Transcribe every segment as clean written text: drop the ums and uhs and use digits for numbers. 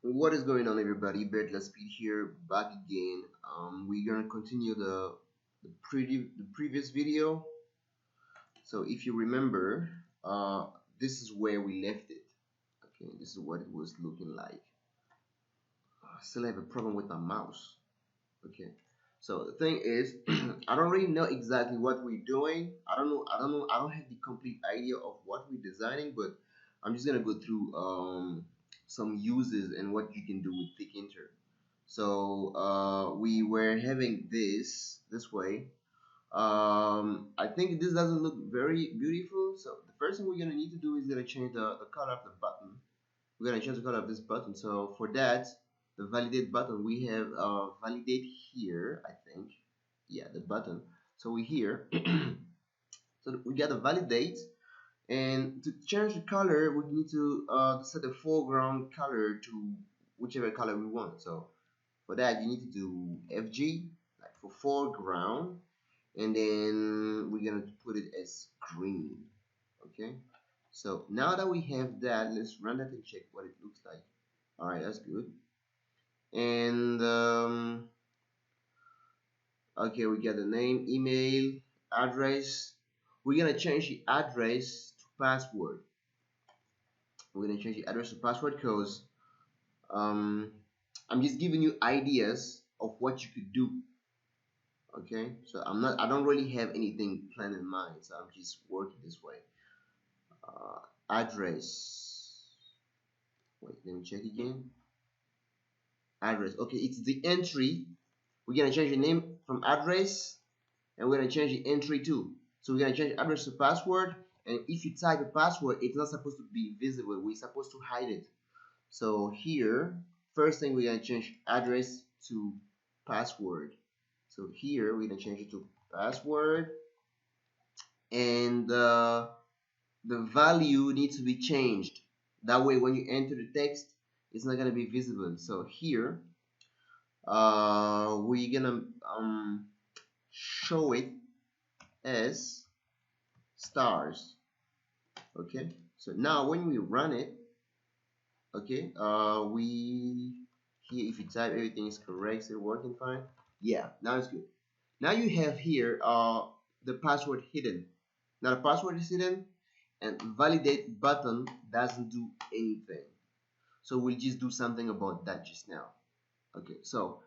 What is going on, everybody? BERTDELASPEED here, back again. We're gonna continue the previous video. So if you remember, this is where we left it. Okay, this is what it was looking like. I still have a problem with my mouse. Okay, so the thing is, I don't really know exactly what we're doing. I don't know. I don't have the complete idea of what we're designing, but I'm just gonna go through some uses and what you can do with tkinter. So we were having this way. I think this doesn't look very beautiful. So the first thing we're gonna need to do is gonna change the color of the button. We're gonna change the color of this button. So for that, the validate button, we have validate here, I think. Yeah, the button. So we here. So we got to validate, and to change the color, we need to set the foreground color to whichever color we want. So for that, you need to do FG, like for foreground, and then we're gonna put it as green. Okay, so now that we have that, let's run that and check what it looks like. All right, that's good. And okay, we got the name, email, address. We're gonna change the address to password. We're gonna change the address to password because um, I'm just giving you ideas of what you could do. Okay, so I don't really have anything planned in mind, so I'm just working this way. Address. Wait, let me check again. Address. Okay, it's the entry. We're gonna change the name from address, and we're gonna change the entry too. So we're gonna change address to password, and if you type a password, it's not supposed to be visible. We're supposed to hide it. So here, first thing we're gonna change address to password. So here we're gonna change it to password, and the value needs to be changed. That way, when you enter the text, it's not gonna be visible. So here, we're gonna show it as stars. Okay, so now when we run it, okay, we here, if you type everything is correct, still working fine. Yeah, now it's good. Now you have here the password hidden. Now the password is hidden, and validate button doesn't do anything. So we'll just do something about that just now. Okay, so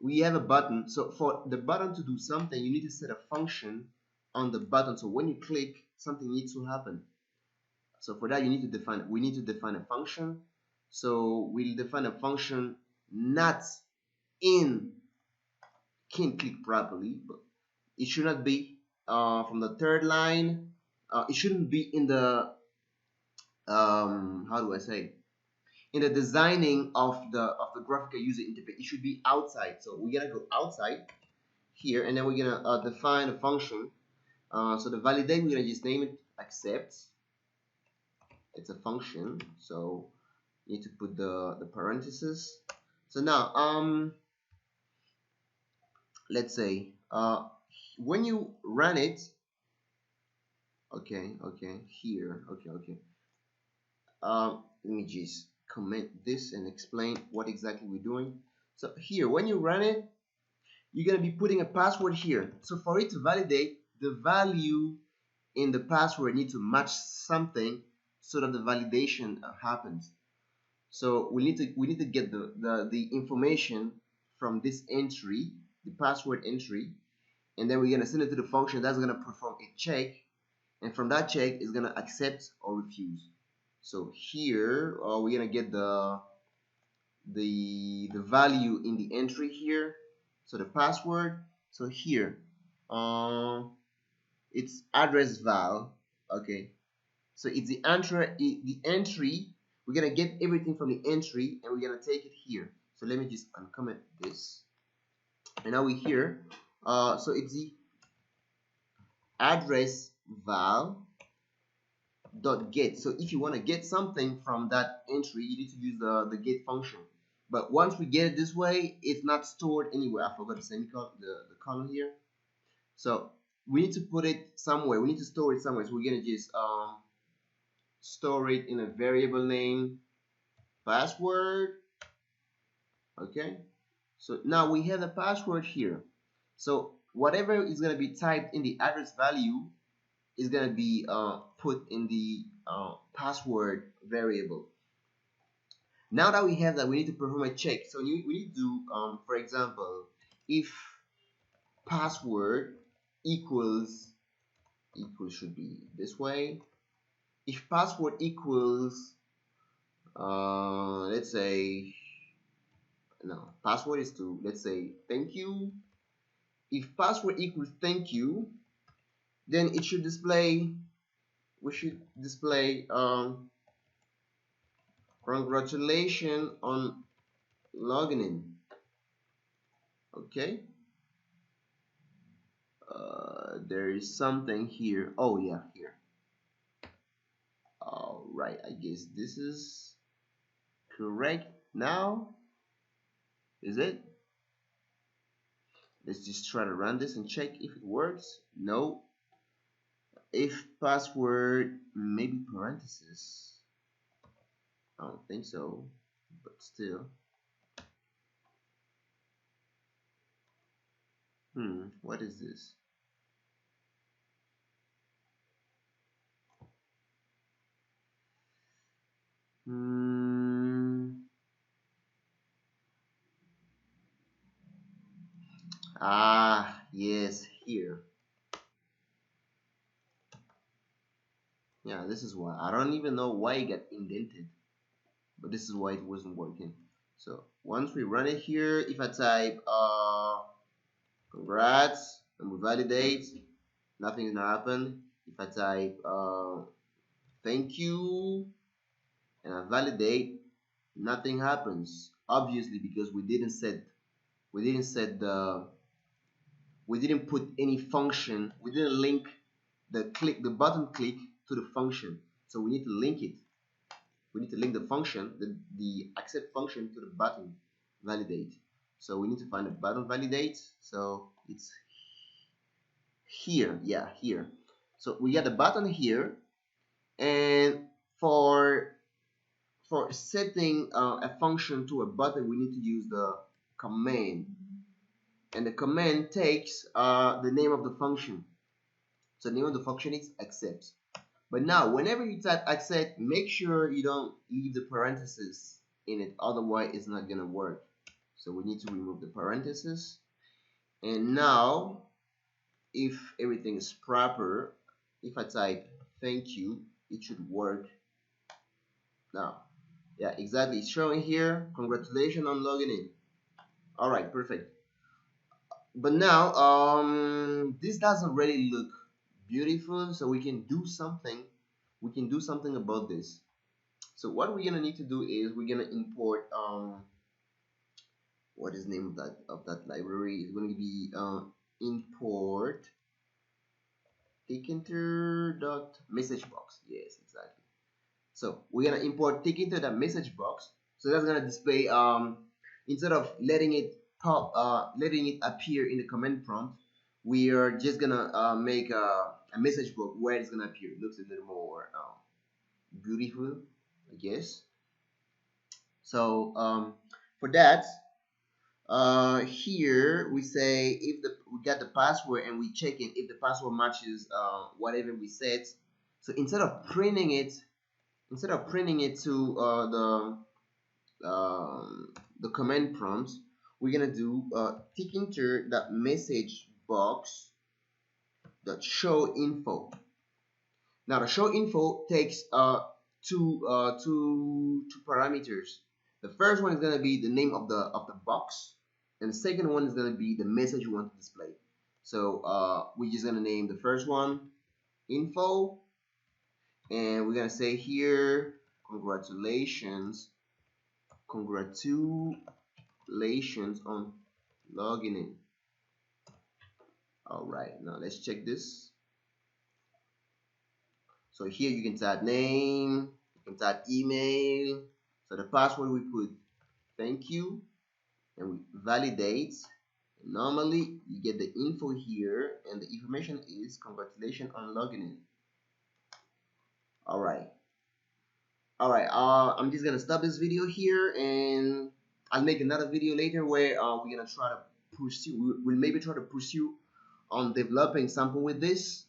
we have a button. So for the button to do something, you need to set a function on the button. So when you click, something needs to happen. So for that, we need to define a function. So we'll define a function not in can click properly, but it should not be from the third line. It shouldn't be in the how do I say, in the designing of the graphical user interface. It should be outside. So we're gonna go outside here, and then we're gonna define a function. So the validate, we're gonna just name it accept. It's a function, so you need to put the parentheses. So now let's say when you run it, okay, here, okay, let me just comment this and explain what exactly we're doing. So here, when you run it, you're going to be putting a password here. So for it to validate, the value in the password needs to match something so that the validation happens. So we need to get the information from this entry, the password entry, and then we're going to send it to the function that's going to perform a check, and from that check is going to accept or refuse. So here we're going to get the value in the entry here, so the password. So here it's address val. Okay, so it's the entry. We're gonna get everything from the entry, and we're gonna take it here. So let me just uncomment this, and now we're here. So it's the address val dot get. So if you want to get something from that entry, you need to use the get function. But once we get it this way, it's not stored anywhere. I forgot the semicolon, the column here. So we need to put it somewhere. We need to store it somewhere. So we're gonna just store it in a variable name password, Okay, so now we have the password here. So whatever is going to be typed in the address value is going to be put in the password variable. Now that we have that, we need to perform a check. So we need to do, for example, if password equals should be this way. If password equals, let's say, no, password is to, let's say, thank you. If password equals thank you, then it should display, we should display congratulations on logging in. Okay, there is something here. Oh yeah, here. All right, I guess this is correct now. Is it? Let's just try to run this and check if it works. No. If password, maybe parentheses. I don't think so, but still. What is this? Yes, here. Yeah, this is why. I don't even know why it got indented, but this is why it wasn't working. So once we run it here, if I type congrats and we validate, nothing's gonna happen. If I type thank you and I validate, nothing happens. Obviously, because we didn't put any function, we didn't link the button click to the function. So we need to link it. We need to link the function, the accept function to the button validate. So we need to find the button validate. So it's here, yeah, here. So we got the button here, and for setting a function to a button, we need to use the command, and the command takes the name of the function. So the name of the function is accept. But now, whenever you type accept, make sure you don't leave the parentheses in it, otherwise it's not gonna work. So we need to remove the parentheses. And now, if everything is proper, if I type thank you, it should work now. Yeah, exactly. It's showing here. Congratulations on logging in. All right, perfect. But now, this doesn't really look beautiful, so we can do something. We can do something about this. So what we're gonna need to do is we're gonna import what is the name of that library? It's going to be import tkinter dot message box. Yes, exactly. So we're gonna import tkinter dot message box. So that's gonna display instead of letting it letting it appear in the command prompt, we are just gonna make a message box where it's gonna appear. It looks a little more beautiful, I guess. So for that, here we say if we got the password and we check it if the password matches whatever we set. So instead of printing it to the command prompt, we're gonna do tkinter that message box dot show info. Now the show info takes two parameters. The first one is gonna be the name of the box, and the second one is gonna be the message you want to display. So we're just gonna name the first one info, and we're gonna say here congratulations on logging in. All right, now let's check this. So here you can type name, you can type email. So the password we put thank you, and we validate. Normally you get the info here, and the information is congratulations on logging in. All right, I'm just gonna stop this video here, and I'll make another video later where we're gonna try to pursue. We'll maybe try to pursue on developing sample with this,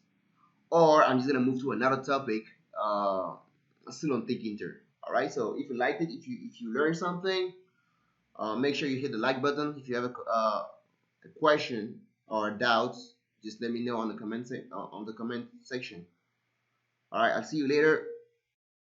or I'm just gonna move to another topic, still on tkinter. All right. So if you liked it, if you learned something, make sure you hit the like button. If you have a question or doubts, just let me know on the comment section. All right. I'll see you later.